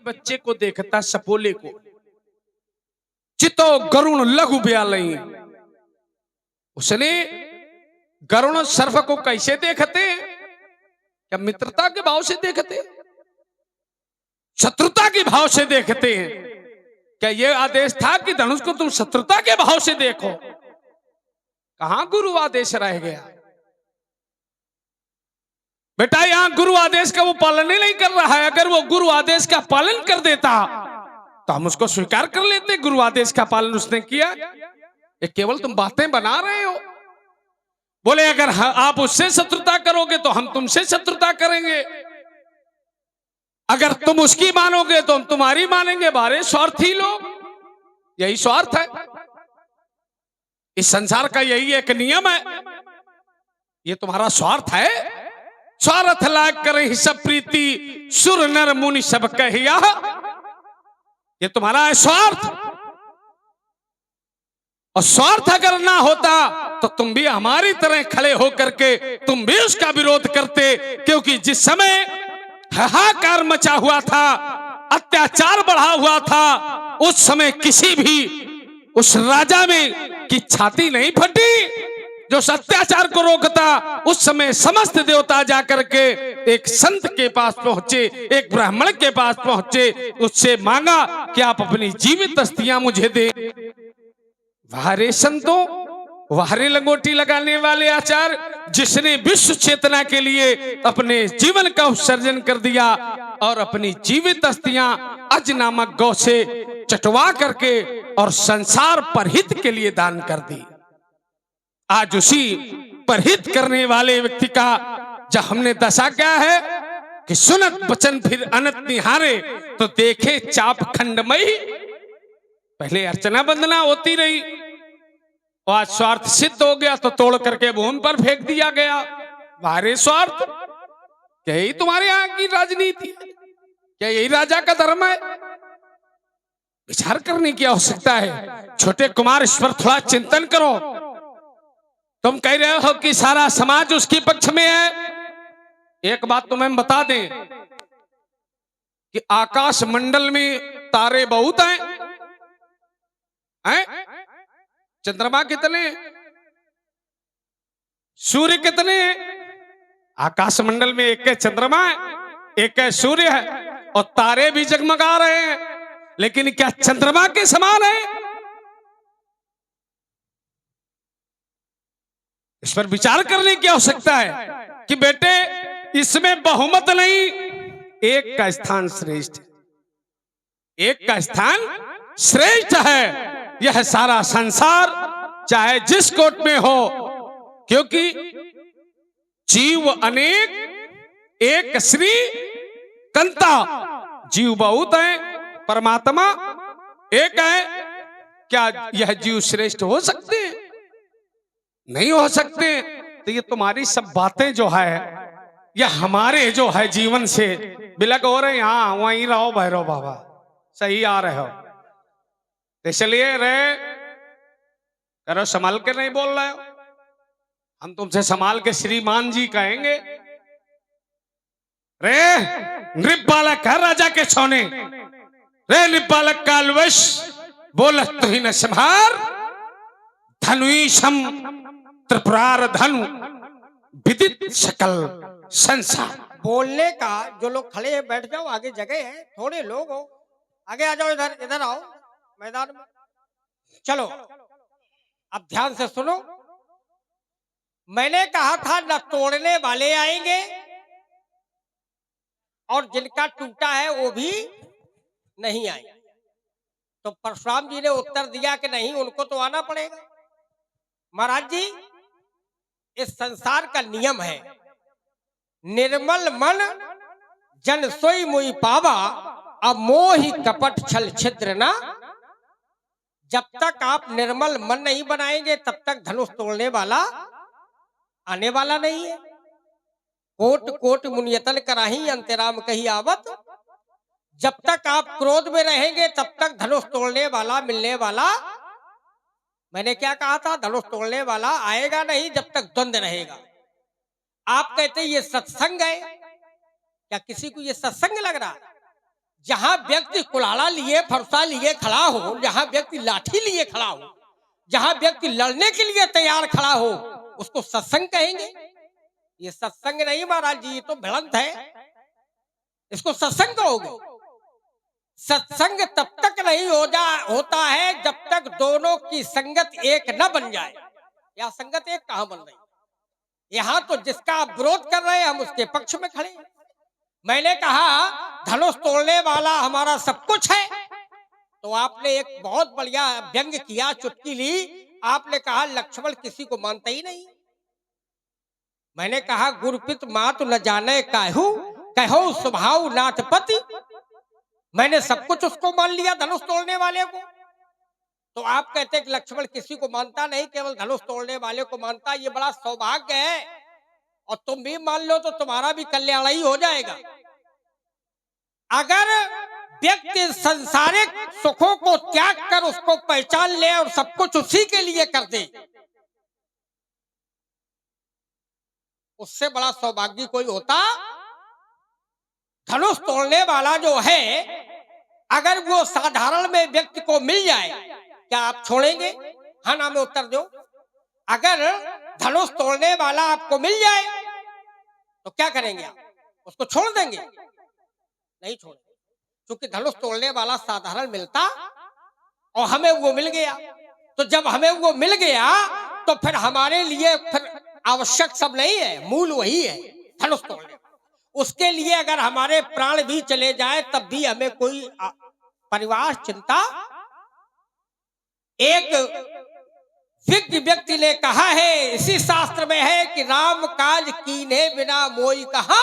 बच्चे को देखता सपोले को, चितो गरुण लघु ब्यालई। उसने गरुण सर्प को कैसे देखते? क्या मित्रता के भाव से देखते, शत्रुता के भाव से देखते हैं? क्या यह आदेश था कि धनुष को तुम शत्रुता के भाव से देखो? कहां गुरु आदेश रह गया बेटा? यहां गुरु आदेश का वो पालन नहीं कर रहा है। अगर वो गुरु आदेश का पालन कर देता तो हम उसको स्वीकार कर लेते। गुरु आदेश का पालन उसने किया। ये केवल तुम बातें बना रहे हो। बोले अगर आप उससे शत्रुता करोगे तो हम तुमसे शत्रुता करेंगे, अगर तुम उसकी मानोगे तो हम तुम्हारी मानेंगे। बारे स्वार्थी लोग, यही स्वार्थ है। इस संसार का यही एक नियम है। ये तुम्हारा स्वार्थ है। स्वार्थ लाग करे सब प्रीति, सुर नर मुनि सब कहिया। ये तुम्हारा है स्वार्थ। और स्वार्थ अगर ना होता तो तुम भी हमारी तरह खड़े होकर के तुम भी उसका विरोध करते। क्योंकि जिस समय हाहाकार मचा हुआ था, अत्याचार बढ़ा हुआ था, उस समय किसी भी उस राजा में की छाती नहीं फटी जो अत्याचार को रोकता। उस समय समस्त देवता जाकर के एक संत के पास पहुंचे, एक ब्राह्मण के पास पहुंचे, उससे मांगा कि आप अपनी जीवित अस्थियां मुझे दे। वारे संतों, वारे लंगोटी लगाने वाले आचार्य, जिसने विश्व चेतना के लिए अपने जीवन का उत्सर्जन कर दिया और अपनी जीवित अस्थियां अज नामक गौ से चटवा करके और संसार परहित के लिए दान कर दी। आज उसी परहित करने वाले व्यक्ति का जब हमने दशा क्या है कि सुनत बचन फिर अनत निहारे, तो देखे चाप खंडमयी। पहले अर्चना वंदना होती रही और आज स्वार्थ सिद्ध हो गया तो तोड़ करके भूमि पर फेंक दिया गया। वारे स्वार्थ, क्या यही तुम्हारे यहां की राजनीति? क्या यही राजा का धर्म है? विचार करने की आवश्यकता है। छोटे कुमार, इस पर थोड़ा चिंतन करो। तुम कह रहे हो कि सारा समाज उसके पक्ष में है। एक बात तुम्हें बता दें कि आकाश मंडल में तारे बहुत हैं। चंद्रमा कितने, सूर्य कितने? आकाश मंडल में एक है चंद्रमा है, एक है सूर्य है, और तारे भी जगमगा रहे हैं। लेकिन क्या चंद्रमा के समान है? इस पर विचार करने की आवश्यकता है कि बेटे इसमें बहुमत नहीं, एक का स्थान श्रेष्ठ है, एक का स्थान श्रेष्ठ है। यह सारा संसार चाहे जिस कोट में हो, क्योंकि जीव अनेक, एक श्री कंता। जीव बहुत है, परमात्मा एक है। क्या यह जीव श्रेष्ठ हो सकते हैं? नहीं हो सकते। तो ये तुम्हारी सब बातें जो है, यह हमारे जो है जीवन से बिलक हो रहे। हाँ, वहीं रहो भैरव बाबा, सही आ रहे हो। इसलिए रे करो, संभाल के नहीं बोल रहे हो। हम तुमसे संभाल के श्रीमान जी कहेंगे। रे नृप बालक है राजा के सोने, रे नृप बालक कालवश बोलत तो ही न संभार। धनुषम त्रिपुरार धनु विदित सकल संसार। बोलने का जो लोग खड़े हैं बैठ जाओ, आगे जगह है, थोड़े लोग हो, आगे आ जाओ, इधर इधर आओ मैदान में। चलो अब ध्यान से सुनो। मैंने कहा था न तोड़ने वाले आएंगे और जिनका टूटा है वो भी नहीं आएंगे। तो परशुराम जी ने उत्तर दिया कि नहीं, उनको तो आना पड़ेगा। महाराज जी, इस संसार का नियम है, निर्मल मन जन सोई मुई पावा, अमोहि कपट छल छिद्र ना। जब तक आप निर्मल मन नहीं बनाएंगे तब तक धनुष तोड़ने वाला आने वाला नहीं है। कोट कोट मुनियतन कराही अंतराम कही आवत। जब तक आप क्रोध में रहेंगे तब तक धनुष तोड़ने वाला मिलने वाला, मैंने क्या कहा था, धनुष तोड़ने वाला आएगा नहीं जब तक द्वंद्व रहेगा। आप कहते ये सत्संग है, क्या किसी को ये सत्संग लग रहा? जहां व्यक्ति कुल्हाड़ा लिए फरसा लिए खड़ा हो, जहां व्यक्ति लाठी लिए खड़ा हो, जहां व्यक्ति लड़ने के लिए तैयार खड़ा हो, उसको सत्संग कहेंगे? ये सत्संग नहीं महाराज जी, ये तो भिड़ंत है। इसको सत्संग कहोगे? सत्संग तब तक नहीं होता है जब तक दोनों की संगत एक न बन जाए। या संगत एक कहां बन रही? यहां तो जिसका आप विरोध कर रहे हैं हम उसके पक्ष में खड़े हैं। मैंने कहा धनुष तोड़ने वाला हमारा सब कुछ है, तो आपने एक बहुत बढ़िया व्यंग किया, चुटकी ली। आपने कहा लक्ष्मण किसी को मानता ही नहीं। मैंने कहा गुरुपित मात न जाने काहू, कहो स्वभाव नाथपति। मैंने सब कुछ उसको मान लिया, धनुष तोड़ने वाले को। तो आप कहते कि लक्ष्मण किसी को मानता नहीं, केवल धनुष तोड़ने वाले को मानता। ये बड़ा सौभाग्य है, और तुम भी मान लो तो तुम्हारा भी कल्याण ही हो जाएगा। अगर व्यक्ति संसारिक सुखों को त्याग कर उसको पहचान ले और सब कुछ उसी के लिए कर दे, उससे बड़ा सौभाग्य कोई होता? धनुष तोड़ने वाला जो है, अगर वो साधारण में व्यक्ति को मिल जाए, क्या आप छोड़ेंगे? हाँ ना में उत्तर दो। अगर धनुष तोड़ने वाला आपको मिल जाए तो क्या करेंगे आप? उसको छोड़ देंगे? नहीं छोड़ेंगे, क्योंकि धनुष तोड़ने वाला साधारण मिलता और हमें वो मिल गया। तो जब हमें वो मिल गया तो फिर हमारे लिए फिर आवश्यक सब नहीं है, मूल वही है, धनुष तोड़ने। उसके लिए अगर हमारे प्राण भी चले जाए तब भी हमें कोई परिवार चिंता। एक विज्ञ व्यक्ति ने कहा है, इसी शास्त्र में है कि राम काज कीन्हे बिना मोई कहा।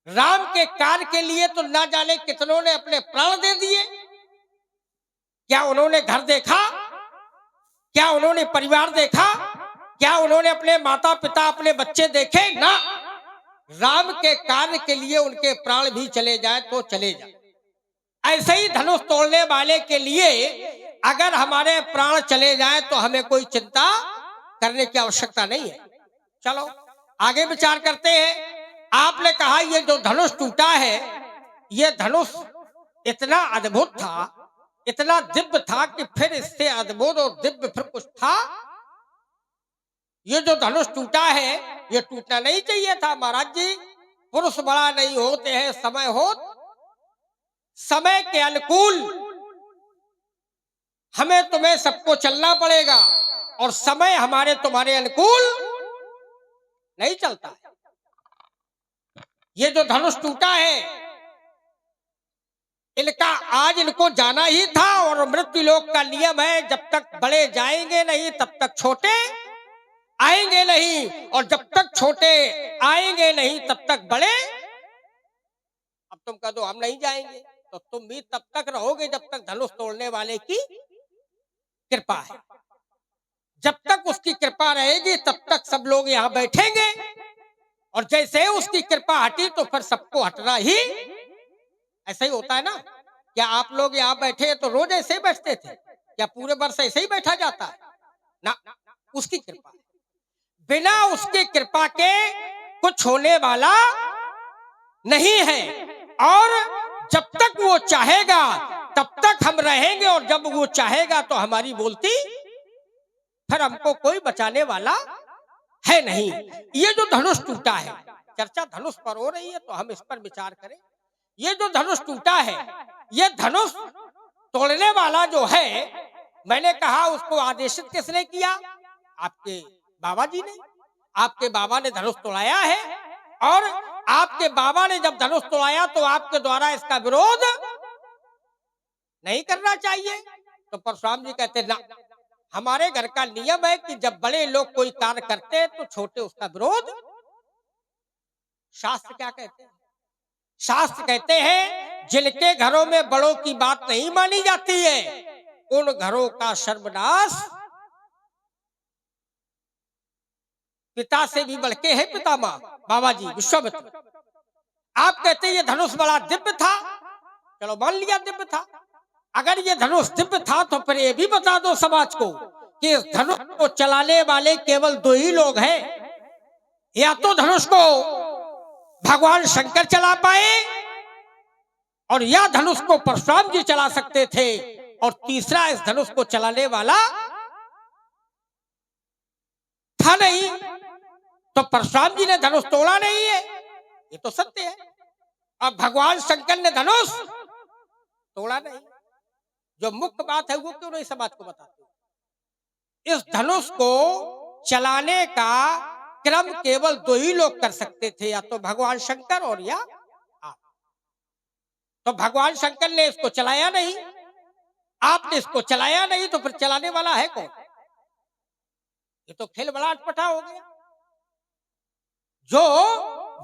राम के कार्य के लिए तो ना जाने कितनों ने अपने प्राण दे दिए। क्या उन्होंने घर देखा? क्या उन्होंने परिवार देखा? क्या उन्होंने अपने माता पिता अपने बच्चे देखे? ना, राम के कार्य के लिए उनके प्राण भी चले जाए तो चले जाए। ऐसे ही धनुष तोड़ने वाले के लिए अगर हमारे प्राण चले जाए तो हमें कोई चिंता करने की आवश्यकता नहीं है। चलो आगे विचार करते हैं। आपने कहा ये जो धनुष टूटा है, ये धनुष इतना अद्भुत था, इतना दिव्य था कि फिर इससे अद्भुत और दिव्य फिर कुछ था? ये जो धनुष टूटा है, ये टूटना नहीं चाहिए था महाराज जी। पुरुष बड़ा नहीं होते हैं, समय हो। समय के अनुकूल हमें तुम्हें सबको चलना पड़ेगा, और समय हमारे तुम्हारे अनुकूल नहीं चलता है। ये जो धनुष टूटा है, इनका आज इनको जाना ही था, और मृत्यु लोक का नियम है, जब तक बड़े जाएंगे नहीं तब तक छोटे आएंगे नहीं, और जब तक छोटे आएंगे नहीं तब तक बड़े। अब तुम कह दो हम नहीं जाएंगे, तो तुम भी तब तक रहोगे जब तक धनुष तोड़ने वाले की कृपा है। जब तक उसकी कृपा रहेगी तब तक सब लोग यहाँ बैठेंगे, और जैसे उसकी कृपा हटी तो फिर सबको हटना ही। ऐसा ही होता है ना। क्या आप लोग यहाँ बैठे तो रोज ऐसे ही बैठते थे? क्या पूरे वर्ष ऐसे ही बैठा जाता है? ना, उसकी कृपा। बिना उसकी कृपा के कुछ होने वाला नहीं है, और जब तक वो चाहेगा तब तक हम रहेंगे, और जब वो चाहेगा तो हमारी बोलती फिर हमको कोई बचाने वाला है नहीं। ये जो धनुष टूटा है, चर्चा धनुष पर हो रही है तो हम इस पर विचार करें। ये जो धनुष टूटा है, ये धनुष तोड़ने वाला जो है, मैंने कहा उसको आदेशित किसने किया? आपके बाबा जी ने। आपके बाबा ने धनुष तोड़ाया है, और आपके बाबा ने जब धनुष तोड़ाया तो आपके द्वारा इसका विरोध नहीं करना चाहिए। तो परशुराम जी कहते ना, हमारे घर का नियम है कि जब बड़े लोग कोई कार्य करते हैं तो छोटे उसका विरोध। शास्त्र क्या कहते हैं? शास्त्र कहते हैं जिनके घरों में बड़ों की बात नहीं मानी जाती है, उन घरों का सर्वनाश पिता से भी बढ़ के है पितामह बाबा जी विश्वामित्र। आप कहते हैं ये धनुष बड़ा दिव्य था, चलो मान लिया दिव्य था। अगर ये धनुष दिव्य था तो फिर ये भी बता दो समाज को कि इस धनुष को चलाने वाले केवल दो ही लोग हैं। या तो धनुष को भगवान शंकर चला पाए, और यह धनुष को परशुराम जी चला सकते थे, और तीसरा इस धनुष को चलाने वाला था नहीं, तो परशुराम जी ने धनुष तोड़ा नहीं है, ये तो सत्य है। अब भगवान शंकर ने धनुष तोड़ा नहीं। जो मुख्य बात है वो क्यों नहीं समाज को बताते? इस धनुष को चलाने का क्रम केवल दो ही लोग कर सकते थे, या तो भगवान शंकर और या आप। तो भगवान शंकर ने इसको चलाया नहीं, आपने इसको चलाया नहीं, तो फिर चलाने वाला है कौन? ये तो खेल बड़ा अटपटा हो गया। जो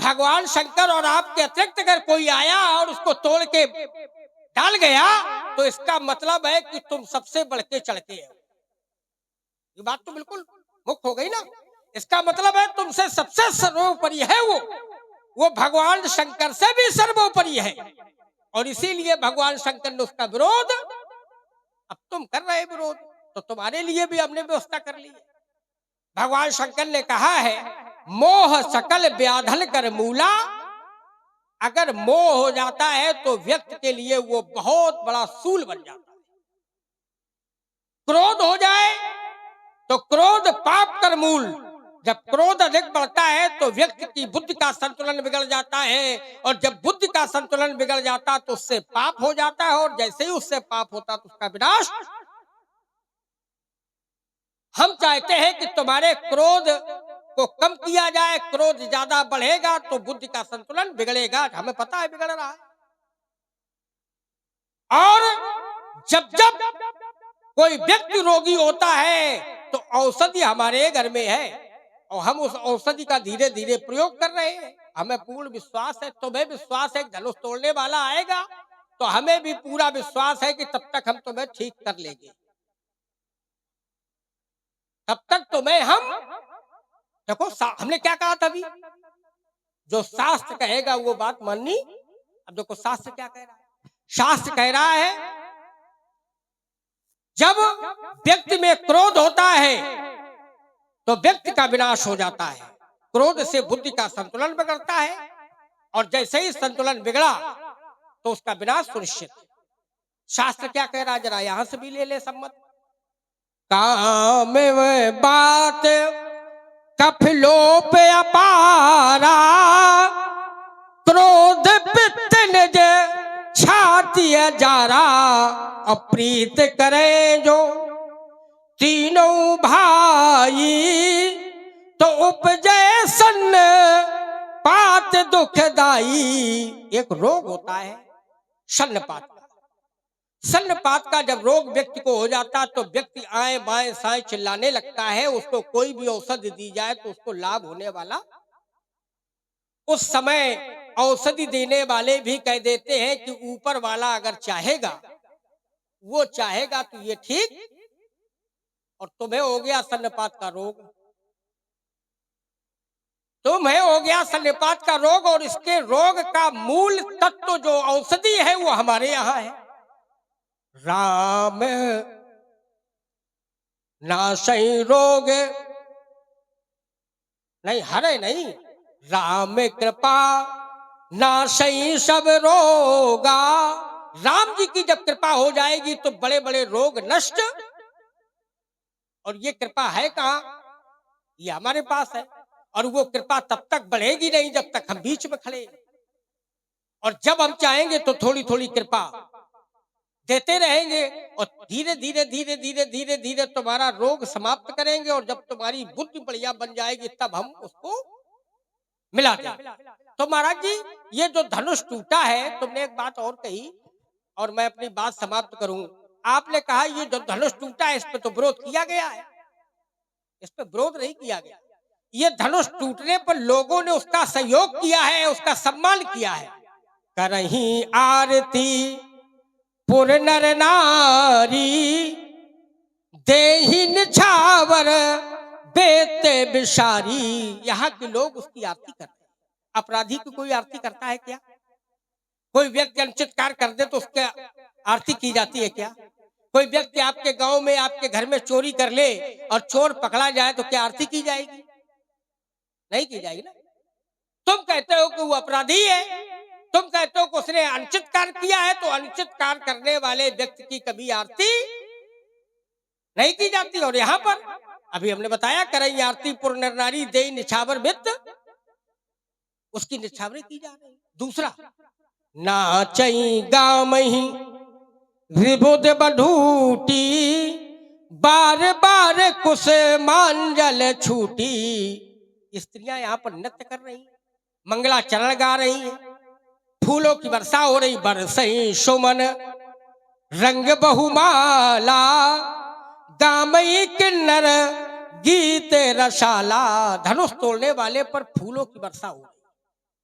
भगवान शंकर और आपके अतिरिक्त अगर कोई आया और उसको तोड़ के डाल गया, तो इसका मतलब है कि तुम सबसे बढ़ के चढ़के हो। ये बात तो बिल्कुल मुख्य हो गई ना। इसका मतलब है तुमसे सबसे सर्वोपरि है वो भगवान शंकर से भी सर्वोपरि है, और इसीलिए भगवान शंकर ने उसका विरोध, अब तुम कर रहे विरोध, तो तुम्हारे लिए भी हमने व्यवस्था कर ली है। भगवान शंकर ने कहा है, मोह सकल व्याधन कर मूला। अगर मोह हो जाता है तो व्यक्ति के लिए वो बहुत बड़ा सूल बन जाता है। क्रोध हो जाए तो क्रोध पाप कर मूल। जब क्रोध अधिक बढ़ता है तो व्यक्ति की बुद्धि का संतुलन बिगड़ जाता है, और जब बुद्धि का संतुलन बिगड़ जाता तो उससे पाप हो जाता है, और जैसे ही उससे पाप होता तो उसका विनाश। हम चाहते हैं कि तुम्हारे क्रोध को कम किया जाए। क्रोध ज्यादा बढ़ेगा तो बुद्धि का संतुलन बिगड़ेगा, हमें पता है बिगड़ रहा है। और जब जब कोई व्यक्ति रोगी होता है तो औषधि हमारे घर में है, और हम उस औषधि का धीरे धीरे प्रयोग कर रहे हैं। हमें पूर्ण विश्वास है, तुम्हें विश्वास है धनुष तोड़ने वाला आएगा, तो हमें भी पूरा विश्वास है कि तब तक हम तुम्हें ठीक कर लेंगे। तब तक तुम्हें हम देखो, हमने क्या कहा था अभी, जो शास्त्र कहेगा वो बात माननी। अब देखो शास्त्र क्या कह रहा है। शास्त्र कह रहा है, जब व्यक्ति में क्रोध होता है तो व्यक्ति का विनाश हो जाता है। क्रोध से बुद्धि का संतुलन बिगड़ता है, और जैसे ही संतुलन बिगड़ा तो उसका विनाश सुनिश्चित है। शास्त्र क्या कह रहा है, जरा यहां से भी ले ले सम्मत। काम में बात कफलोप अपारा, क्रोध पित्त निज छाती जारा, अप्रीत करे जो तीनों भाई, तो उपजे सन्न पात दुखदाई। एक रोग होता है सन्नपात का। सन्नपात का जब रोग व्यक्ति को हो जाता तो व्यक्ति आए बाएं साएं चिल्लाने लगता है। उसको कोई भी औषधि दी जाए तो उसको लाभ होने वाला। उस समय औषधि देने वाले भी कह देते हैं कि ऊपर वाला अगर चाहेगा, वो चाहेगा तो ये ठीक, और तुम्हें हो गया सन्नपात का रोग, तुम्हें हो गया सन्नपात का रोग, और इसके रोग का मूल तत्व जो औषधि है वो हमारे यहाँ है। राम नासई रोग नहीं, हरे नहीं, राम कृपा नासई सब रोगा। राम जी की जब कृपा हो जाएगी तो बड़े बड़े रोग नष्ट। और ये कृपा है कहाँ, ये हमारे पास है। और वो कृपा तब तक बढ़ेगी नहीं जब तक हम बीच में खड़े, और जब हम चाहेंगे तो थोड़ी थोड़ी कृपा देते रहेंगे, और धीरे धीरे धीरे धीरे धीरे धीरे तुम्हारा रोग समाप्त करेंगे। और जब तुम्हारी बुद्धि बढ़िया बन जाएगी तब हम उसको मिला देंगे। तो महाराज जी, ये जो धनुष टूटा है, तुमने एक बात और कही, और मैं अपनी बात समाप्त करूं। आपने कहा ये जो धनुष टूटा है इस पे तो विरोध किया गया है। इस पे विरोध नहीं किया गया। ये धनुष टूटने पर लोगों ने उसका सहयोग किया है, उसका सम्मान किया है। करही आरती पुर नर नारी, देहि निछावर बेते बिसारी। यहाँ के लोग उसकी आरती करते हैं। अपराधी की कोई आरती करता है क्या? कोई व्यक्ति अनुचित कार्य कर दे तो उसके आरती की जाती है क्या? कोई व्यक्ति आपके गांव में आपके घर में चोरी कर ले और चोर पकड़ा जाए तो क्या आरती की जाएगी? नहीं की जाएगी ना। तुम कहते हो कि वो अपराधी है, तुम कहते हो कि उसने अनुचित कार्य किया है, तो अनुचित कार्य करने वाले व्यक्ति की कभी आरती नहीं की जाती। और यहाँ पर अभी हमने बताया, करई आरती पुर नर नारी देई निछावर वित्त, उसकी निछावरी की जा रही। दूसरा, नाचई गामही विबुध बढूटी, बार बार कुश मांजल छूटी। स्त्रियां यहाँ पर नृत्य कर रही, मंगलाचरण गा रही हैं, फूलों की वर्षा हो रही, बरसई सुमन रंग बहुमाला, दामई किन्नर गीत रसाला। धनुष तोड़ने वाले पर फूलों की वर्षा हो रही।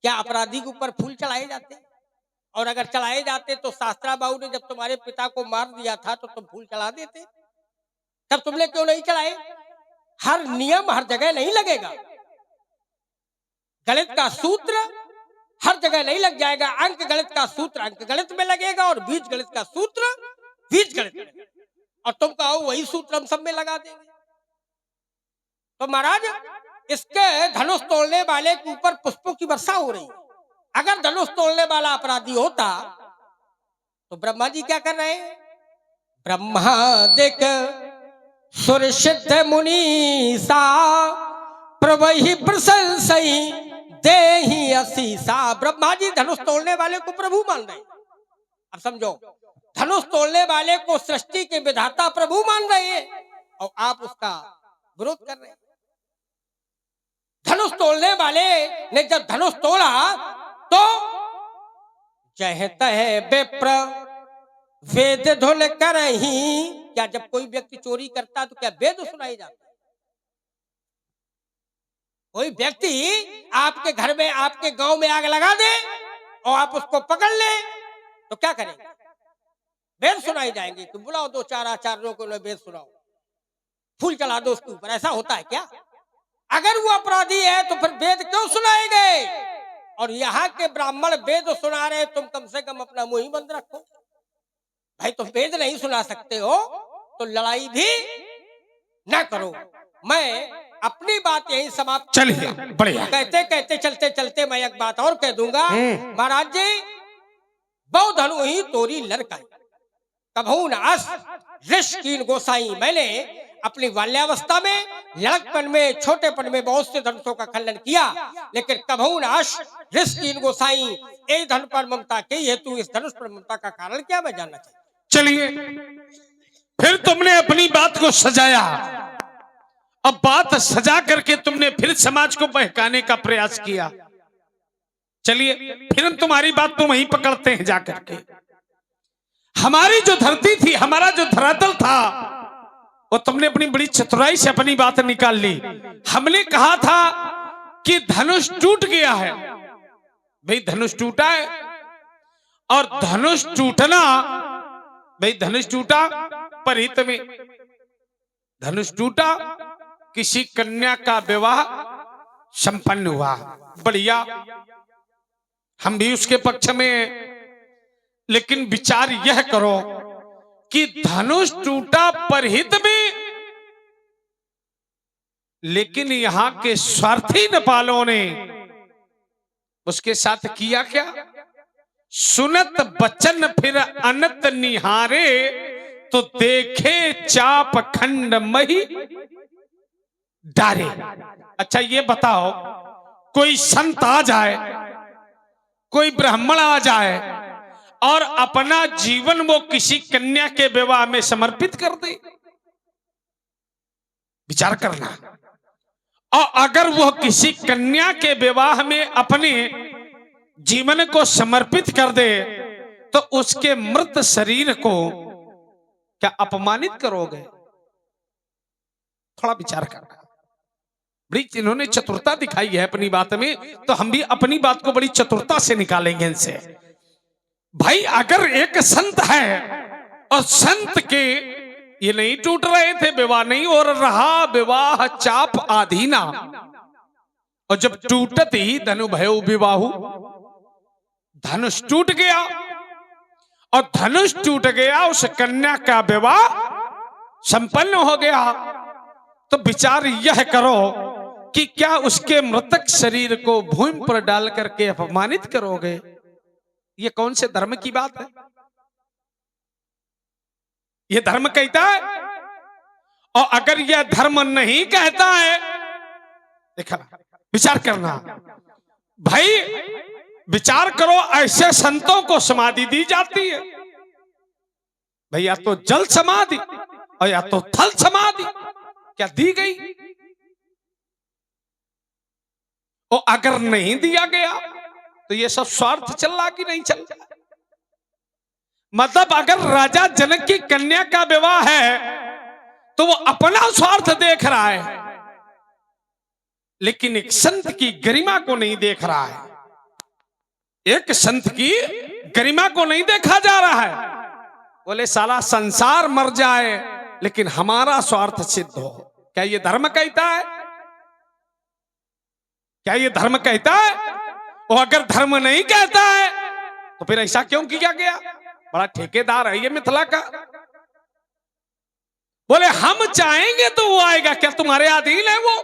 क्या अपराधी के ऊपर फूल चढ़ाए जाते? और अगर चढ़ाए जाते तो शास्त्रा बाबू ने जब तुम्हारे पिता को मार दिया था तो तुम फूल चढ़ा देते, तब तुमने क्यों नहीं चढ़ाए? हर नियम हर जगह नहीं लगेगा। गणित का सूत्र हर जगह नहीं लग जाएगा। अंक गणित का सूत्र अंक गणित में लगेगा और बीज गणित का सूत्र बीज गणित में, और तुम कहो वही सूत्र हम सब में लगा देंगे। तो महाराज, इसके धनुष तोड़ने वाले के ऊपर पुष्पों की वर्षा हो रही। अगर धनुष तोड़ने वाला अपराधी होता तो ब्रह्मा जी क्या कर रहे हैं? ब्रह्मादिक सुर सिद्ध मुनीसा, प्रभहि प्रशंसई देहि असीसा। ब्रह्मा जी धनुष तोड़ने वाले को प्रभु मान रहे। अब समझो, धनुष तोड़ने वाले को सृष्टि के विधाता प्रभु मान रहे हैं और आप उसका विरोध कर रहे हैं। धनुष तोड़ने वाले ने जब धनुष तोड़ा तो जह तह विप्र वेद धुन करही। क्या जब कोई व्यक्ति चोरी करता तो क्या वेद सुनाई जाता? कोई व्यक्ति आपके घर में आपके गांव में आग लगा दे और आप उसको पकड़ ले तो क्या करेंगे? वेद सुनाई जाएंगे कि बुलाओ दो चार आचार्यों को, वेद सुनाओ, फूल चला दो उसके ऊपर। ऐसा होता है क्या? अगर वो अपराधी है तो फिर वेद क्यों सुनाएंगे? और यहाँ के ब्राह्मण वेद सुना रहे, तुम कम से कम अपना मुंह ही बंद रखो भाई। तुम वेद नहीं सुना सकते हो तो लड़ाई भी ना करो। मैं अपनी बात यही समाप्त। चलिए, बढ़िया। कहते कहते चलते चलते मैं एक बात और कह दूंगा। महाराज जी, बहु धनु ही तोरी लड़काई, कभू न अस ऋष कीन गोसाई। मैंने अपनी बाल्यावस्था में, लड़कपन में, छोटेपन में बहुत से धनुषों का खंडन किया, लेकिन कभू न अस ऋष कीन गोसाई। एक धनुष पर ममता के हेतु इस धनुष पर ममता का कारण क्या, मैं जानना चाहता। चलिए, फिर तुमने अपनी बात को सजाया। अब बात सजा करके तुमने फिर समाज को बहकाने का प्रयास किया। चलिए, फिर हम तुम्हारी बात तो वहीं पकड़ते हैं जाकर के। हमारी जो धरती थी, हमारा जो धरातल था, वो तुमने अपनी बड़ी चतुराई से अपनी बात निकाल ली। हमने कहा था कि धनुष टूट गया है। भाई धनुष टूटा है, और धनुष टूटना, भाई धनुष टूटा परिहित में, धनुष टूटा, किसी कन्या का विवाह संपन्न हुआ, बढ़िया, हम भी उसके पक्ष में। लेकिन विचार यह करो कि धनुष टूटा परहित में, लेकिन यहां के स्वार्थी नेपालों ने उसके साथ किया क्या? सुनत बचन फिर अनत निहारे, तो देखे चाप खंड मही डारे। अच्छा ये बताओ, कोई संत आ जाए, कोई ब्राह्मण आ जाए और अपना जीवन वो किसी कन्या के विवाह में समर्पित कर दे? विचार करना। और अगर वह किसी कन्या के विवाह में अपने जीवन को समर्पित कर दे तो उसके मृत शरीर को क्या अपमानित करोगे? थोड़ा विचार करना। बड़ी इन्होंने चतुरता दिखाई है अपनी बात में, तो हम भी अपनी बात को बड़ी चतुरता से निकालेंगे इनसे। भाई अगर एक संत है और संत के ये नहीं टूट रहे थे, विवाह नहीं हो रहा, विवाह चाप आधीना, और जब टूटत ही धनु भयो विवाहु, धनुष टूट गया, और धनुष टूट गया, उस कन्या का विवाह संपन्न हो गया, तो विचार यह करो कि क्या उसके मृतक शरीर को भूमि पर डाल करके अपमानित करोगे? ये कौन से धर्म की बात है? ये धर्म कहता है? और अगर यह धर्म नहीं कहता है, देखा, विचार करना भाई, विचार करो। ऐसे संतों को समाधि दी जाती है भाई, या तो जल समाधि और या तो थल समाधि, क्या दी गई? और अगर नहीं दिया गया तो ये सब स्वार्थ चल रहा कि नहीं चल रहा? मतलब अगर राजा जनक की कन्या का विवाह है तो वो अपना स्वार्थ देख रहा है, लेकिन एक संत की गरिमा को नहीं देख रहा है। एक संत की गरिमा को नहीं देखा जा रहा है। बोले साला संसार मर जाए लेकिन हमारा स्वार्थ सिद्ध हो। क्या ये धर्म कहता है? क्या ये धर्म कहता है? और अगर धर्म नहीं कहता है तो फिर ऐसा क्यों किया गया? बड़ा ठेकेदार है ये मिथिला का। बोले हम चाहेंगे तो वो आएगा। क्या तुम्हारे अधीन है वो?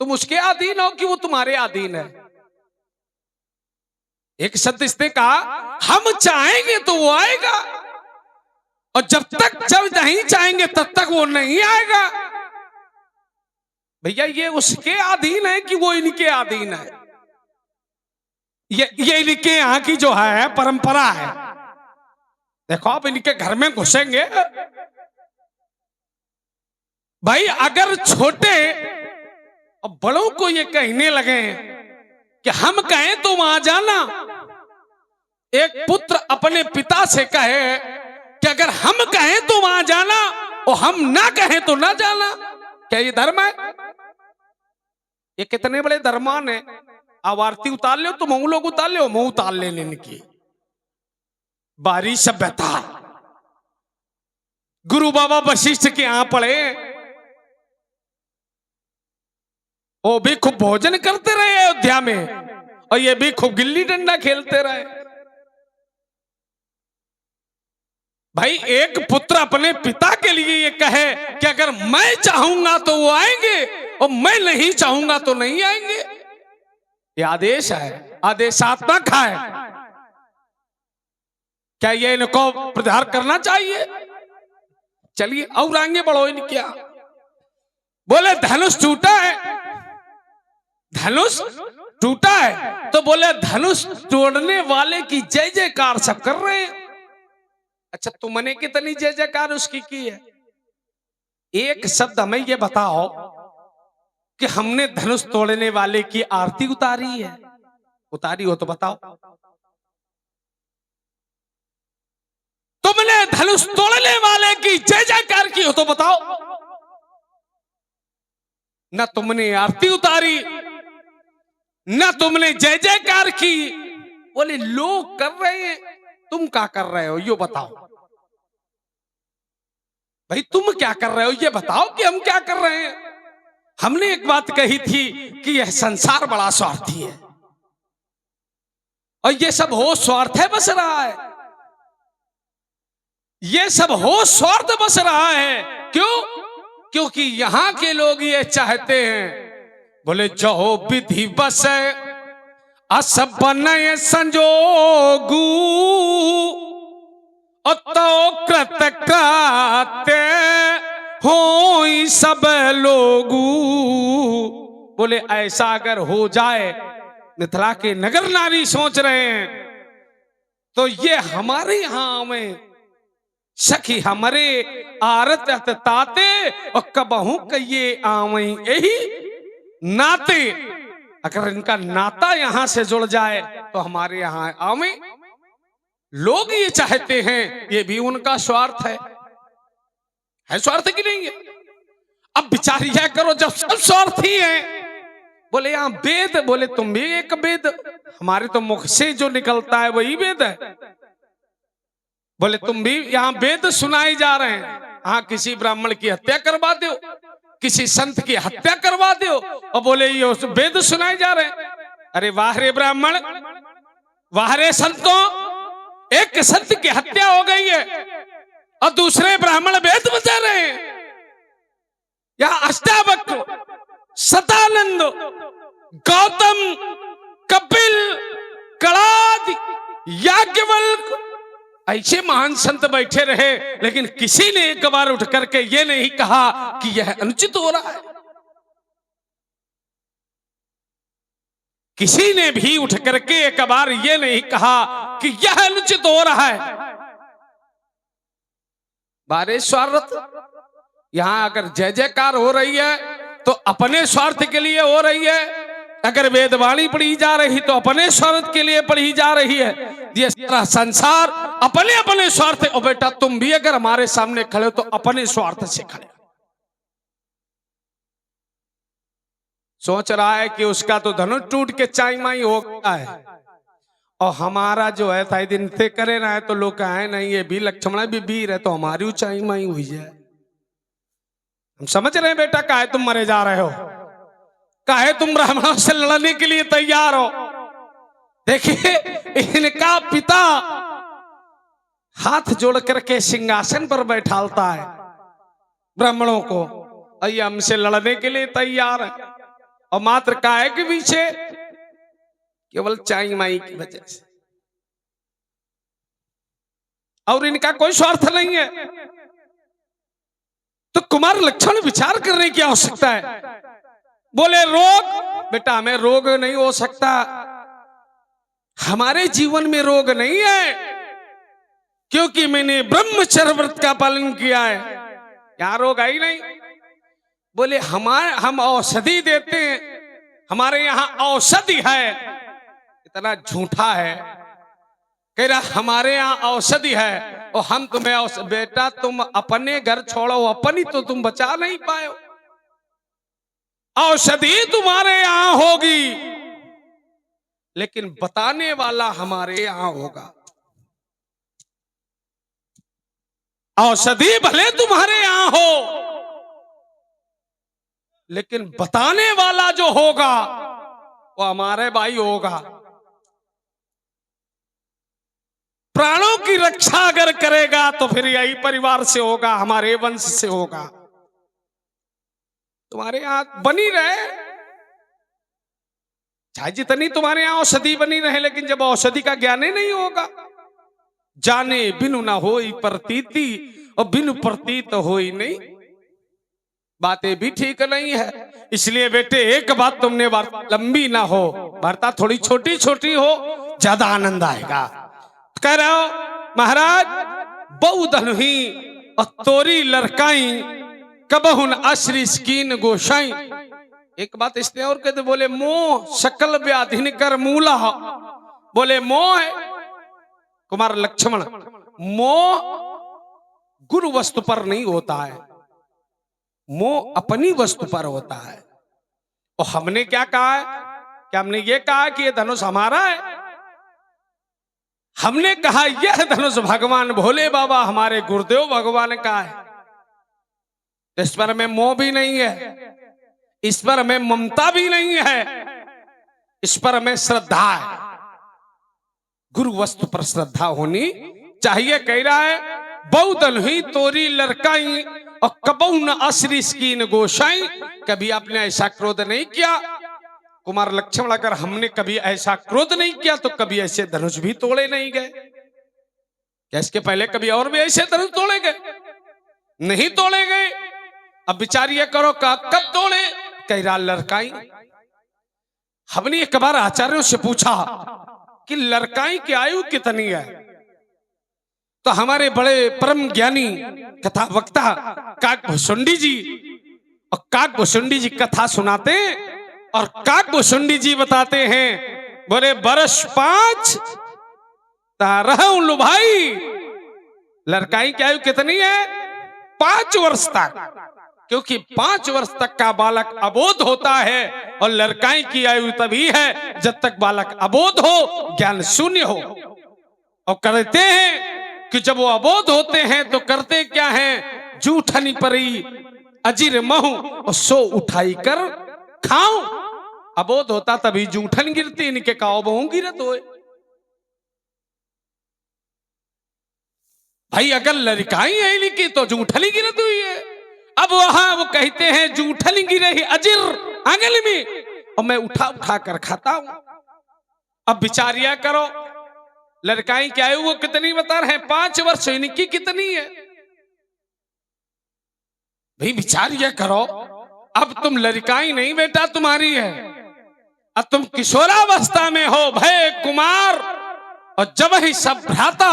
तुम उसके अधीन हो कि वो तुम्हारे अधीन है? एक शब्द इसने कहा, हम चाहेंगे तो वो आएगा, और जब नहीं चाहेंगे तब तक वो नहीं आएगा। भैया ये उसके अधीन है कि वो इनके अधीन है? ये इनके यहाँ की जो है परंपरा है। देखो आप इनके घर में घुसेंगे भाई, अगर छोटे और बड़ों को ये कहने लगे कि हम कहें तो वहां जाना, एक पुत्र अपने पिता से कहे कि अगर हम कहें तो वहां जाना और हम ना कहें तो ना जाना, क्या ये धर्म है? ये कितने बड़े धर्मान है। अब आरती उतार लो तो मुंह लोग उतार लो, मुंह उतार लेने इनकी बारी सभ्यता। गुरु बाबा वशिष्ठ के यहां पढ़े, वो भी खूब भोजन करते रहे अयोध्या में, और ये भी खूब गिल्ली डंडा खेलते रहे। भाई एक पुत्र अपने पिता के लिए ये कहे कि अगर मैं चाहूंगा तो वो आएंगे और मैं नहीं चाहूंगा तो नहीं आएंगे, ये आदेश है, आदेशात्मक है। क्या ये इनको प्रचार करना चाहिए? चलिए और आगे बढ़ो। इन क्या बोले? धनुष टूटा है, धनुष टूटा है तो बोले धनुष तोड़ने वाले की जय जयकार सब कर रहे हैं। अच्छा तुमने कितनी जय जयकार उसकी की है? एक शब्द हमें ये बताओ कि हमने धनुष तोड़ने वाले की आरती उतारी है? उतारी हो तो बताओ। तुमने धनुष तोड़ने वाले की जय जयकार की हो तो बताओ। न तुमने आरती उतारी, न तुमने जय जयकार की। बोले लोग कर रहे हैं, तुम क्या कर रहे हो ये बताओ। भाई तुम क्या कर रहे हो ये बताओ कि हम क्या कर रहे हैं। हमने एक बात कही थी कि यह संसार बड़ा स्वार्थी है, और ये सब हो स्वार्थ है बस रहा है। ये सब हो स्वार्थ बस रहा है। क्यों? क्योंकि यहां के लोग ये चाहते हैं, बोले जो विधि बस अस बनय संजोगू, तो कृत कराते हो सब लोगू। बोले ऐसा अगर हो जाए, मिथिला के नगर नारी सोच रहे हैं, तो ये हमारे यहां में सखी हमारे आरत ताते और कबहू कहिए आवई यही नाते। अगर इनका नाता यहां से जुड़ जाए तो हमारे यहां आवे। लोग ये चाहते हैं, ये भी उनका स्वार्थ है स्वार्थ की नहीं है? अब विचार यह करो, जब सब स्वार्थी हैं, बोले यहां वेद, बोले तुम भी एक वेद, हमारे तो मुख से जो निकलता है वही वेद है। बोले तुम भी यहाँ वेद सुनाए जा रहे हैं, हाँ किसी ब्राह्मण की हत्या करवा दो, किसी संत की हत्या करवा दो, और बोले ये वेद सुनाए जा रहे हैं। अरे वाह रे ब्राह्मण, वाह रे संतों, एक संत की हत्या हो गई है और दूसरे ब्राह्मण वेद बजा रहे हैं। यहाँ अष्टावक्र, सदानंद, गौतम, कपिल, कणाद, बाद याज्ञवल्क्य ऐसे महान संत बैठे रहे, लेकिन किसी ने एक बार उठ करके ये नहीं कहा कि यह अनुचित हो रहा है। किसी ने भी उठ करके एक बार ये नहीं कहा कि यह अनुचित हो रहा है। बारे स्वार्थ, यहां अगर जय जयकार हो रही है तो अपने स्वार्थ के लिए हो रही है, अगर वेदवाणी पढ़ी जा रही तो अपने स्वार्थ के लिए पढ़ी जा रही है। ये सारा संसार अपने अपने स्वार्थ। और बेटा तुम भी अगर हमारे सामने खड़े हो तो अपने स्वार्थ से खड़े। सोच रहा है कि उसका तो धनुष टूट के चाई माई हो गया है, और हमारा जो है ताई दिन ते करे ना है, तो लोग कहे नहीं ये भी लक्ष्मण भी वीर है तो हमारी ऊंचाई माई हुई जाए। हम समझ रहे हैं बेटा, काहे तुम मरे जा रहे हो, काहे तुम ब्राह्मणों से लड़ने के लिए तैयार हो। देखिए इनका पिता हाथ जोड़ करके सिंहासन पर बैठालता है ब्राह्मणों को, ये हमसे लड़ने के लिए तैयार है, और मात्र काहे के पीछे, केवल चाई माई की वजह से। और इनका कोई स्वार्थ नहीं है। तो कुमार लक्ष्मण विचार करने की आवश्यकता है। बोले रोग, बेटा हमें रोग नहीं हो सकता, हमारे जीवन में रोग नहीं है, क्योंकि मैंने ब्रह्मचर्य व्रत का पालन किया है, यहां रोग आई नहीं। बोले हम औषधि देते हैं, हमारे यहां औषधि है, इतना झूठा है, कह रहा हमारे यहां औषधि है और हम तुम्हें बेटा तुम अपने घर छोड़ो, अपनी तो तुम बचा नहीं पाए, औषधि तुम्हारे यहां होगी लेकिन बताने वाला हमारे यहां होगा। औषधि भले तुम्हारे यहां हो, लेकिन बताने वाला जो होगा वो हमारे भाई होगा। प्राणों की रक्षा अगर करेगा तो फिर यही परिवार से होगा, हमारे वंश से होगा। तुम्हारे यहां बनी रहे, चाहे जितनी तुम्हारे यहां औषधि बनी रहे, लेकिन जब औषधि का ज्ञान ही नहीं होगा, जाने बिनु ना होई प्रतीति और बिनु प्रतीत होई नहीं, बातें भी ठीक नहीं है। इसलिए बेटे एक बात तुमने लंबी ना हो, वार्ता थोड़ी छोटी छोटी हो, ज्यादा आनंद आएगा। कह रहे हो महाराज बहुधन ही और तोरी लड़काई कबहुन अश्री स्कीन गोसाई। एक बात इसने और कहते, बोले मोह सकल व्याधिन कर मूला, बोले मोह है कुमार लक्ष्मण, मोह गुरु वस्तु पर नहीं होता है, मोह अपनी वस्तु पर होता है। और हमने क्या कहा है, क्या हमने ये कहा कि ये धनुष हमारा है? हमने कहा यह धनुष भगवान भोले बाबा हमारे गुरुदेव भगवान का है। इस पर हमें मोह भी नहीं है, इस पर हमें ममता भी नहीं है, इस पर हमें श्रद्धा है। गुरु वस्तु पर श्रद्धा होनी चाहिए। कह रहा है बहुदल हुई तोरी लड़काई और कबहु न अश्री स्कीन गोसाई। कभी आपने ऐसा क्रोध नहीं किया कुमार लक्ष्मण, अगर हमने कभी ऐसा क्रोध नहीं किया तो कभी ऐसे धनुष भी तोड़े नहीं गए। क्या इसके पहले कभी और भी ऐसे धनुष तोड़े गए? नहीं तोड़े गए। अब विचार ये करो कब तोड़े? कह रहा लड़काई। हमने एक बार आचार्यों से पूछा कि लड़काई की आयु कितनी है, तो हमारे बड़े परम ज्ञानी कथा वक्ता काकभुसुंडी जी, और काकभुसुंडी जी कथा सुनाते और काकभुसुंडी जी बताते हैं, बोले बरस 5 तारहु भाई। लड़काई की आयु कितनी है? 5 वर्ष तक, क्योंकि 5 वर्ष तक का बालक अबोध होता है, और लड़काई की आयु तभी है जब तक बालक अबोध हो, ज्ञान शून्य हो। और करते हैं कि जब वो अबोध होते हैं तो करते क्या हैं, जूठनी परी अजीर महू और सो उठाई कर खाऊं। अबोध होता तभी जूठन गिरती, इनके काओ बहु गिरत होए। भाई अगर लड़काई है इनकी तो जूठनी गिरत हुई है। अब वहां वो कहते हैं जूठनी गिरे ही अजीर आंगल में, और मैं उठा उठा कर खाता हूं। अब विचारिया करो लड़काई क्या है वो कितनी बता रहे हैं? 5 वर्ष। इनकी कितनी है भाई? विचार ये करो, अब तुम लड़काई नहीं बेटा तुम्हारी है, अब तुम किशोरावस्था में हो भय कुमार, और जब ही सब भ्राता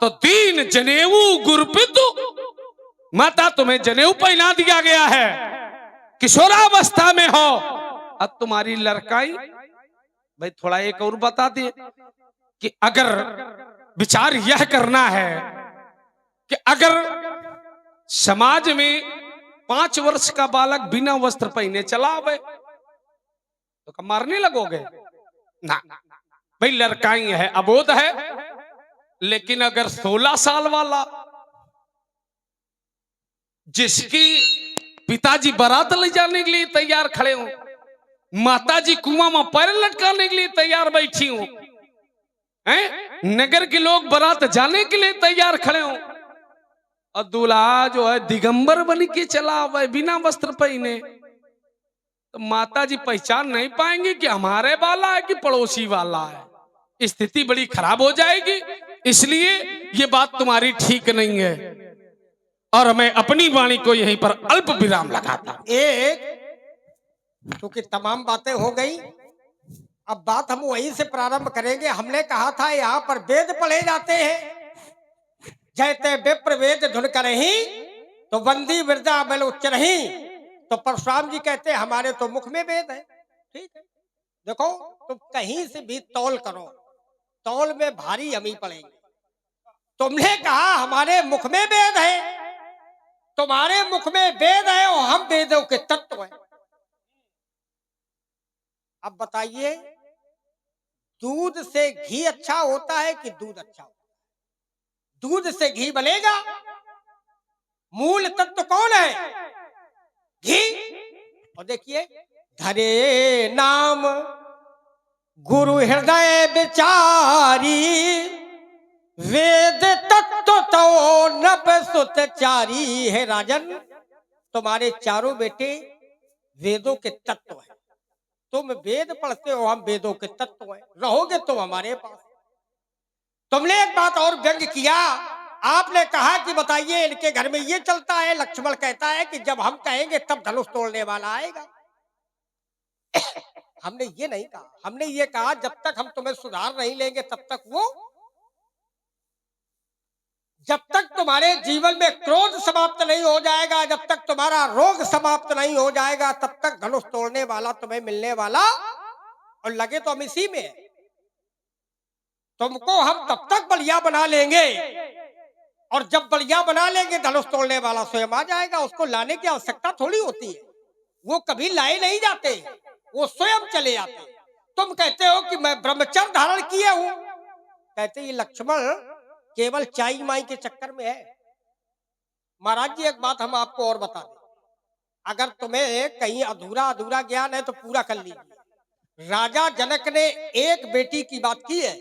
तो दीन जनेऊ गुरपितु, माता तुम्हें जनेऊ पहना दिया गया है, किशोरावस्था में हो, अब तुम्हारी लड़काई। भाई थोड़ा एक और बता दे कि अगर विचार यह करना है कि अगर समाज में 5 वर्ष का बालक बिना वस्त्र पहने चला आवे तो क्या मारने लगोगे? ना भाई, लड़काई है, अबोध है। लेकिन अगर 16 साल वाला जिसकी पिताजी बारात ले जाने के लिए तैयार खड़े हो, माताजी कुआं में पैर लटकाने के लिए तैयार बैठी हो, नगर के लोग बारात जाने के लिए तैयार खड़े हो, और दूल्हा जो है दिगंबर बन के चला हुआ बिना वस्त्र पहने, तो माताजी पहचान नहीं पाएंगे कि हमारे वाला है कि पड़ोसी वाला है। स्थिति बड़ी खराब हो जाएगी। इसलिए ये बात तुम्हारी ठीक नहीं है, और मैं अपनी वाणी को यहीं पर अल्प विराम लगाता। एक क्योंकि तमाम बातें हो गई, अब बात हम वहीं से प्रारंभ करेंगे। हमने कहा था यहाँ पर वेद पढ़े जाते हैं, जैते विप्र वेद धुन करही तो बंदी वृद्धा बल उच्च रही। तो परशुराम जी कहते हैं हमारे तो मुख में वेद है। ठीक है, देखो तुम कहीं से भी तौल करो, तौल में भारी हम ही पड़ेंगे। तुमने कहा हमारे मुख में वेद है, तुम्हारे मुख में वेद है और हम वेदों के तत्व हैं। अब बताइए, दूध से घी अच्छा होता है कि दूध अच्छा होता है? दूध से घी बनेगा। मूल तत्व कौन है? घी। और देखिए, धरे नाम गुरु हृदय विचारी, वेद तत्व तो नभ सुत चारी। है राजन, तुम्हारे चारों बेटे वेदों के तत्व हैं। तुम वेद पढ़ते हो, हम वेदों के तत्व हैं। रहोगे तुम हमारे पास। तुमने एक बात और व्यंग किया, आपने कहा कि बताइए इनके घर में ये चलता है। लक्ष्मण कहता है कि जब हम कहेंगे तब धनुष तोड़ने वाला आएगा। हमने ये नहीं कहा, हमने ये कहा जब तक हम तुम्हें सुधार नहीं लेंगे तब तक वो, जब तक तुम्हारे जीवन में क्रोध समाप्त नहीं हो जाएगा, जब तक तुम्हारा रोग समाप्त नहीं हो जाएगा, तब तक धनुष तोड़ने वाला तुम्हें मिलने वाला। और लगे तो हम इसी में, तुमको हम तब तक बलिया बना लेंगे, और जब बलिया बना लेंगे धनुष तोड़ने वाला स्वयं आ जाएगा। उसको लाने की आवश्यकता थोड़ी होती है, वो कभी लाए नहीं जाते, वो स्वयं चले आते। तुम कहते हो कि मैं ब्रह्मचर्य धारण किया हूं, कहते ये लक्ष्मण केवल चाई माई के चक्कर में है। महाराज जी एक बात हम आपको और बता दें, अगर तुम्हें कहीं अधूरा अधूरा ज्ञान है तो पूरा कर लीजिए। राजा जनक ने एक बेटी की बात की है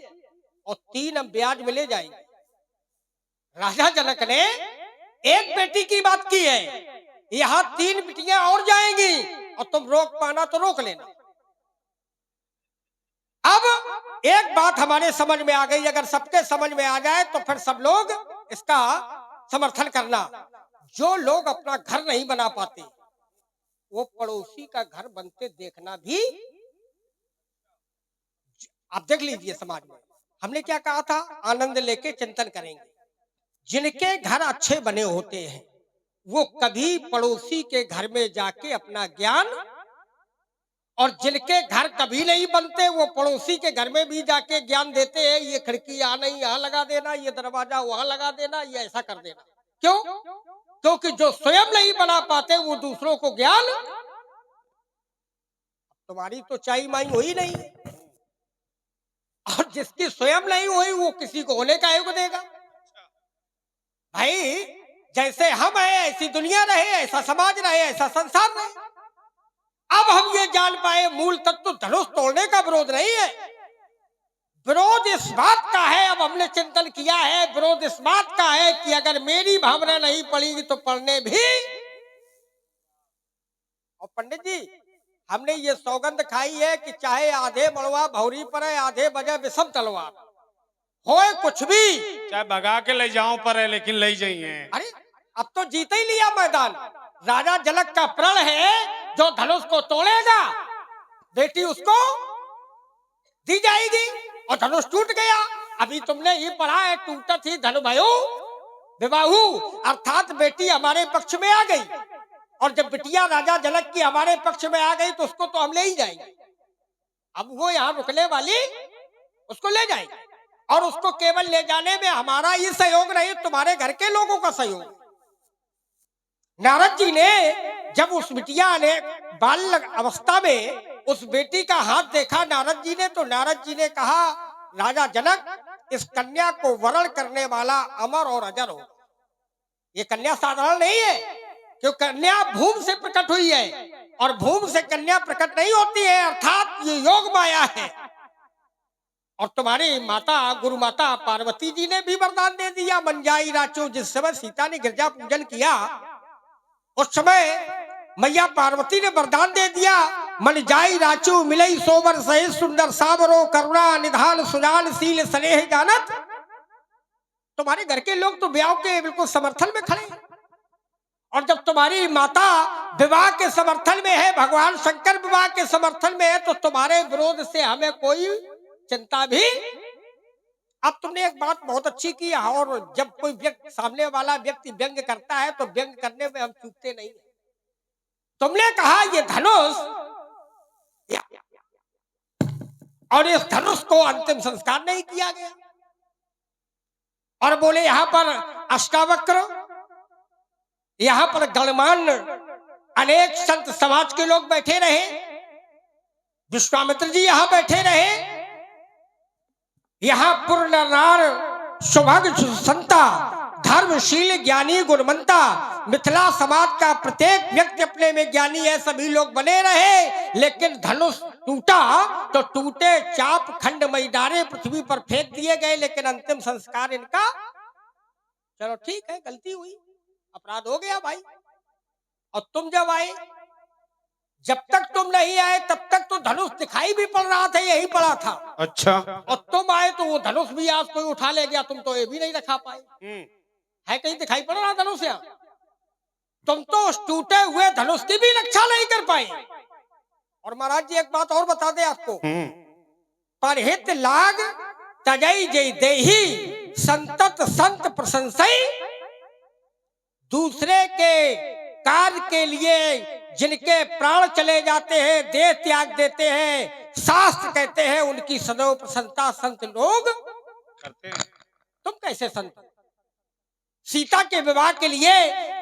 और 3 ब्याज में ले जाएंगे। राजा जनक ने एक बेटी की बात की है, यहां 3 बेटियां और जाएंगी, और तुम रोक पाना तो रोक लेना। अब एक बात हमारे समझ में आ गई, अगर सबके समझ में आ जाए तो फिर सब लोग इसका समर्थन करना। जो लोग अपना घर नहीं बना पाते, वो पड़ोसी का घर बनते देखना भी, आप देख लीजिए समाज में हमने क्या कहा था, आनंद लेके चिंतन करेंगे। जिनके घर अच्छे बने होते हैं वो कभी पड़ोसी के घर में जाके अपना ज्ञान, और जिनके घर कभी नहीं बनते वो पड़ोसी के घर में भी जाके ज्ञान देते हैं। ये खिड़की यहाँ नहीं यहाँ लगा देना, ये दरवाजा वहां लगा देना, ये ऐसा कर देना। क्यों? क्योंकि जो स्वयं नहीं बना पाते वो दूसरों को ज्ञान। तुम्हारी तो चाई माई हुई नहीं, और जिसकी स्वयं नहीं हुई वो किसी को होने का योग देगा। भाई जैसे हम हैं ऐसी दुनिया रहे, ऐसा समाज रहे, ऐसा संसार रहे। अब हम ये जान पाए मूल तत्व धनुष तोड़ने का विरोध नहीं है, विरोध इस बात का है, अब हमने चिंतन किया है, विरोध इस बात का है कि अगर मेरी भावना नहीं पड़ेगी तो पढ़ने भी। और पंडित जी हमने ये सौगंध खाई है कि चाहे आधे मड़वा भौरी पर है, आधे बजे विषम तलवार, होए कुछ भी। चाहे भगा के ले जाऊं पर है लेकिन ले जाइए। अरे अब तो जीत ही लिया मैदान। राजा जनक का प्रण है जो धनुष को तोड़ेगा बेटी उसको दी जाएगी, और धनुष टूट गया। अभी तुमने ये पढ़ा है, टूटत ही धनु भयो विवाहु, अर्थात बेटी हमारे पक्ष में आ गई। और जब बिटिया राजा जनक की हमारे पक्ष में आ गई तो उसको तो हम ले ही जाएंगे। अब वो यहाँ रुकने वाली, उसको ले जाएंगे, और उसको केवल ले जाने में हमारा ही सहयोग नहीं, तुम्हारे घर के लोगों का सहयोग। नारद जी ने जब उस बिटिया ने बाल अवस्था में उस बेटी का हाथ देखा नारद जी ने, तो नारद जी ने कहा, राजा जनक, इस कन्या को वरण करने वाला अमर और अजर हो। ये कन्या साधारण नहीं है, क्योंकि कन्या भूमि से प्रकट हुई है, और भूमि से कन्या प्रकट नहीं होती है, अर्थात ये योग माया है। और तुम्हारी माता गुरु माता पार्वती जी ने भी वरदान दे दिया। मन जाई राचो, जिस समय सीता ने गिरजा पूजन किया उस समय मैया पार्वती ने वरदान दे दिया, मन जाई राचू मिलई सोबर सही सुंदर सावरो करुणा निधान सुजान शील स्नेह जानत। तुम्हारे घर के लोग तो ब्याह के बिल्कुल समर्थन में खड़े हैं, और जब तुम्हारी माता विवाह के समर्थन में है, भगवान शंकर विवाह के समर्थन में है, तो तुम्हारे विरोध से हमें कोई चिंता भी। अब तुमने एक बात बहुत अच्छी की, और जब कोई व्यक्ति सामने वाला व्यक्ति व्यंग करता है तो व्यंग करने में हम चूकते नहीं। तुमने कहा ये धनुष, और इस धनुष को अंतिम संस्कार नहीं किया गया, और बोले यहां पर अष्टावक्र, यहां पर गणमान्य अनेक संत समाज के लोग बैठे रहे, विश्वामित्र जी यहां बैठे रहे, यहां पूर्ण नार सुभग संता धर्मशील ज्ञानी गुणवंता मिथिला समाज का प्रत्येक व्यक्ति अपने में ज्ञानी है, सभी लोग बने रहे। लेकिन धनुष टूटा तो टूटे चाप खंड मैदाने पृथ्वी पर फेंक दिए गए, लेकिन अंतिम संस्कार इनका, चलो ठीक है, गलती हुई, अपराध हो गया भाई। और तुम जब आए, जब तक तुम नहीं आए तब तक तो धनुष दिखाई भी पड़ रहा था, यही पड़ा था। अच्छा। और तुम आए तो वो धनुष भी आज कोई उठा ले गया, तुम तो ये भी नहीं रखा पाए। है कहीं दिखाई पड़ रहा धनुष यहाँ? तुम तो उस टूटे हुए धनुष की भी रक्षा नहीं कर पाए। और महाराज जी एक बात और बता दे आपको, परहित लाग तजई जय देही संतत संत प्रशंसई। दूसरे के कार्य के लिए जिनके प्राण चले जाते हैं, देह त्याग देते हैं, शास्त्र कहते हैं उनकी सदैव प्रशंसा संत लोग करते हैं। तुम कैसे संत? सीता के विवाह के लिए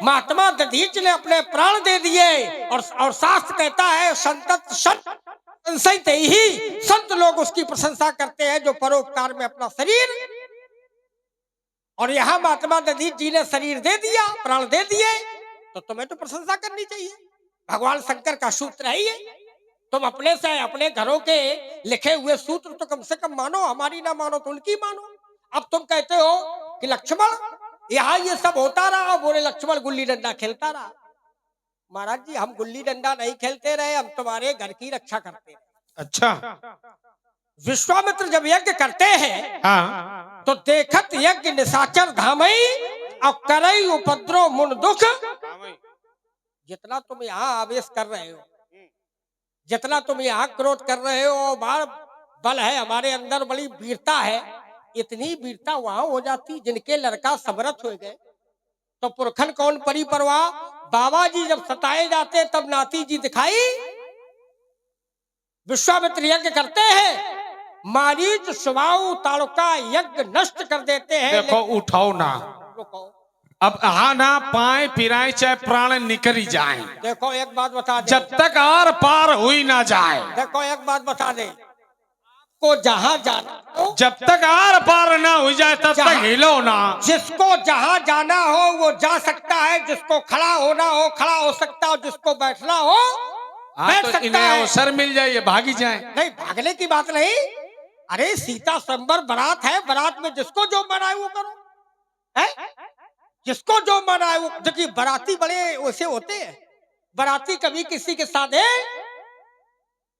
महात्मा दधीच ने अपने प्राण दे दिए, और शास्त्र कहता है संतत संत ही संत लोग उसकी प्रशंसा करते हैं जो परोपकार में अपना शरीर। और यहाँ महात्मा दधीच जी ने शरीर दे दिया, प्राण दे दिए, तो तुम्हें तो प्रशंसा करनी चाहिए। भगवान शंकर का सूत्र है ये, तुम अपने से अपने घरों के लिखे हुए सूत्र तो कम से कम मानो, हमारी ना मानो तो उनकी मानो। अब तुम कहते हो कि लक्ष्मण यहाँ ये सब होता रहा, बोले लक्ष्मण गुल्ली डंडा खेलता रहा। महाराज जी हम गुल्ली डंडा नहीं खेलते रहे, हम तुम्हारे घर की रक्षा करते रहे। अच्छा। विश्वामित्र जब यज्ञ करते हैं, हाँ, तो देखत यज्ञ निशाचर धामई और करई उपद्रव मुन दुख। जितना तुम यहाँ आवेश कर रहे हो, जितना तुम यहाँ क्रोध कर रहे हो, बल है हमारे अंदर, बड़ी वीरता है, इतनी वीरता वहां हो जाती जिनके लड़का समर्थ हो गए तो पुरखन कौन परी परवाह। बाबा जी जब सताए जाते तब नाती जी दिखाई। विश्वामित्र यज्ञ करते हैं, मारीच स्वभाव तालुका यज्ञ नष्ट कर देते हैं। देखो उठाओ ना, अब हाँ ना पाए पिराए चाहे प्राण निकल जाए। देखो एक बात बता दे, जब तक आर पार हुई ना जाए। देखो एक बात बता दे, को जहां जाना हो, जब तक आर पार ना हो जाए तब तक हिलो ना। जिसको जहां जाना हो वो जा सकता है, जिसको खड़ा होना हो खड़ा हो सकता हो, जिसको बैठना हो बैठ तो सकता इन्हें है। अवसर मिल जाए, भागी जाए। नहीं, भागने की बात नहीं। अरे सीता स्वयंवर बारात है, बारात में जिसको जो मन आए वो करो, है? जिसको जो मन आए वो। देखिए बाराती बड़े वैसे होते हैं, बाराती कभी किसी के साथ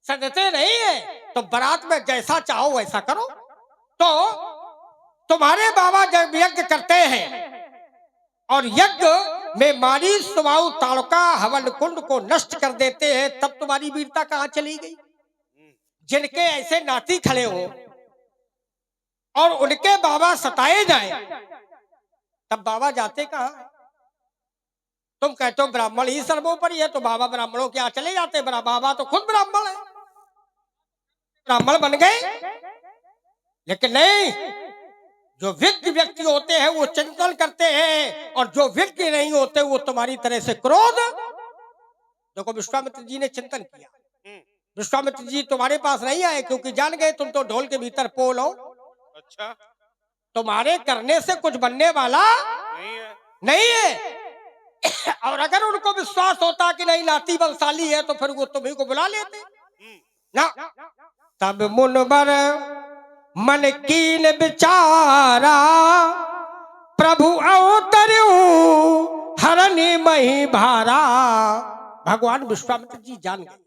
सजते नहीं है, तो बारात में जैसा चाहो वैसा करो। तो तुम्हारे बाबा जब यज्ञ करते हैं और यज्ञ में मारी स्वभाव ताड़का हवन कुंड को नष्ट कर देते हैं, तब तुम्हारी वीरता कहाँ चली गई? जिनके ऐसे नाती खड़े हो और उनके बाबा सताए जाए, तब बाबा जाते कहाँ? तुम कहते हो ब्राह्मण ही सर्वोपरि है, तो बाबा ब्राह्मणों के यहाँ चले जाते। बाबा तो खुद ब्राह्मण है, ब्राह्मण बन गए। लेकिन नहीं, जो विज्ञ व्यक्ति होते हैं वो चिंतन करते हैं, और जो विज्ञ नहीं होते वो तुम्हारी तरह से क्रोध। देखो विश्वामित्र जी ने चिंतन किया। विश्वामित्र जी तुम्हारे पास नहीं आए क्योंकि जान गए तुम तो ढोल के भीतर पोल हो। अच्छा, तुम्हारे करने से कुछ बनने वाला नहीं है। और अगर उनको विश्वास होता कि नहीं नाती बलशाली है, तो फिर वो तुम्ही को बुला लेते ना। तब मुनबर मन कीन विचारा, प्रभु अवतर्यो हरनि मही भारा। भगवान विश्वामित्र जी जान गए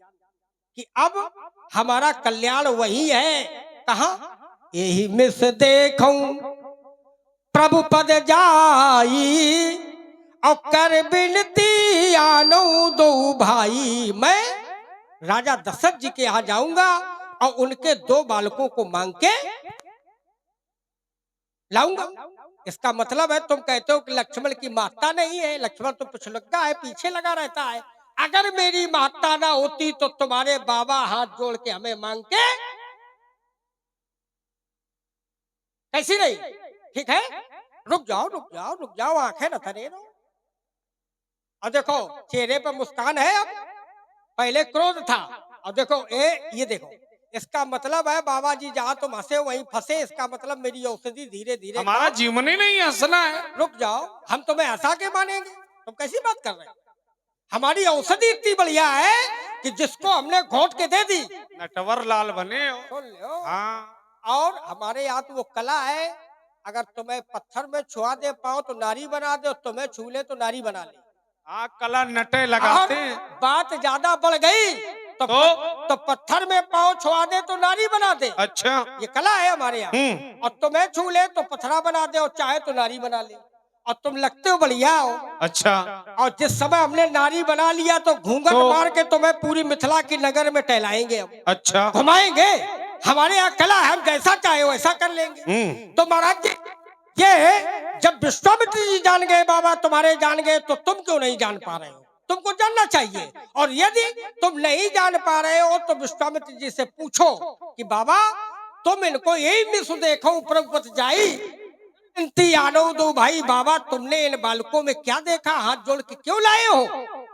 कि अब हमारा कल्याण वही है। कहा? यही मिस देखूं प्रभु पद जाई, और कर बिनती आनो दो भाई। मैं राजा दशरथ जी के यहाँ जाऊंगा और उनके 2 बालकों को मांग के लाऊंगा। इसका मतलब है तुम कहते हो कि लक्ष्मण की महत्ता नहीं है, लक्ष्मण तो पिछलग्गा है, पीछे लगा रहता है। अगर मेरी महत्ता ना होती तो तुम्हारे बाबा हाथ जोड़ के हमें मांग के कैसी नहीं? ठीक है, रुक जाओ रुक जाओ रुक जाओ, आंखें न थरे रहो। और देखो चेहरे पर मुस्कान है, अब पहले क्रोध था। और देखो ये देखो, इसका मतलब है बाबा जी जहाँ तुम हंसे वहीं फंसे। इसका मतलब मेरी औषधि धीरे धीरे। हमारा जीवन ही नहीं हंसना है। रुक जाओ, हम तुम्हें हंसा के मानेंगे? तुम कैसी बात कर रहे हो? हमारी औषधि इतनी बढ़िया है कि जिसको हमने घोट के दे दी, नटवर लाल बने हो। सुन लो। हाँ, और हमारे यहाँ तो वो कला है, अगर तुम्हें पत्थर में छुआ दे पाओ तो नारी बना दे, और तुम्हें छू ले तो नारी बना ले। हाँ, कला नटे लगाते हैं। बात ज्यादा बढ़ गई तो पत्थर में पाँव छुआ दे तो नारी बना दे। अच्छा, ये कला है हमारे यहाँ। और तुम्हें छू ले तो पत्थरा बना दे, और चाहे तो नारी बना ले। और तुम लगते हो बढ़िया हो। अच्छा, और जिस समय हमने नारी बना लिया तो घूंघट मार के तुम्हें पूरी मिथिला की नगर में टहलाएंगे, हम अच्छा, घुमाएंगे। हमारे यहाँ कला है, हम जैसा चाहे वैसा कर लेंगे। तो महाराज जी, ये जब विश्वामित्र जी जान गए, बाबा तुम्हारे जान गए, तो तुम क्यों नहीं जान पा रहे हो? तुमको जानना चाहिए। और यदि तुम नहीं जान पा रहे हो तो विश्वामित्र जी से पूछो कि बाबा तुम इनको यही मिस देखो प्रभुपत जाई, इनती आनो दो भाई। बाबा तुमने इन बालकों में क्या देखा? हाथ जोड़ के क्यों लाए हो?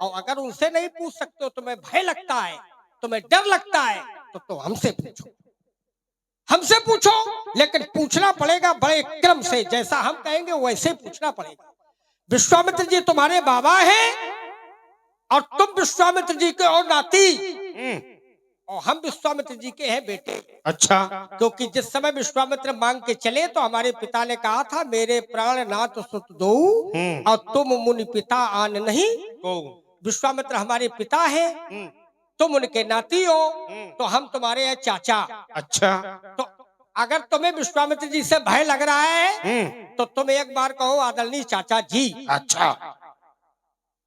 और अगर उनसे नहीं पूछ सकते हो, तुम्हें भय लगता है, तुम्हें डर लगता है, तो हमसे पूछो, हमसे पूछो। लेकिन पूछना पड़ेगा बड़े क्रम से, जैसा हम कहेंगे वैसे पूछना पड़ेगा। विश्वामित्र जी तुम्हारे बाबा हैं और तुम विश्वामित्र जी के और नाती, और हम विश्वामित्र जी के हैं बेटे। अच्छा, क्योंकि जिस समय विश्वामित्र मांग के चले तो हमारे पिता ने कहा था, मेरे प्राण नाथ सुत दो और तुम मुनि पिता आन नहीं। विश्वामित्र हमारे पिता हैं, तुम उनके नाती हो, तो हम तुम्हारे हैं चाचा। अच्छा, तो अगर तुम्हें विश्वामित्र जी से भय लग रहा है तो तुम एक बार कहो, आदरणीय चाचा जी। अच्छा,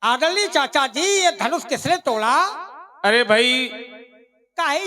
आदरणीय चाचा जी, ये धनुष किसने तोड़ा? अरे भाई, काहे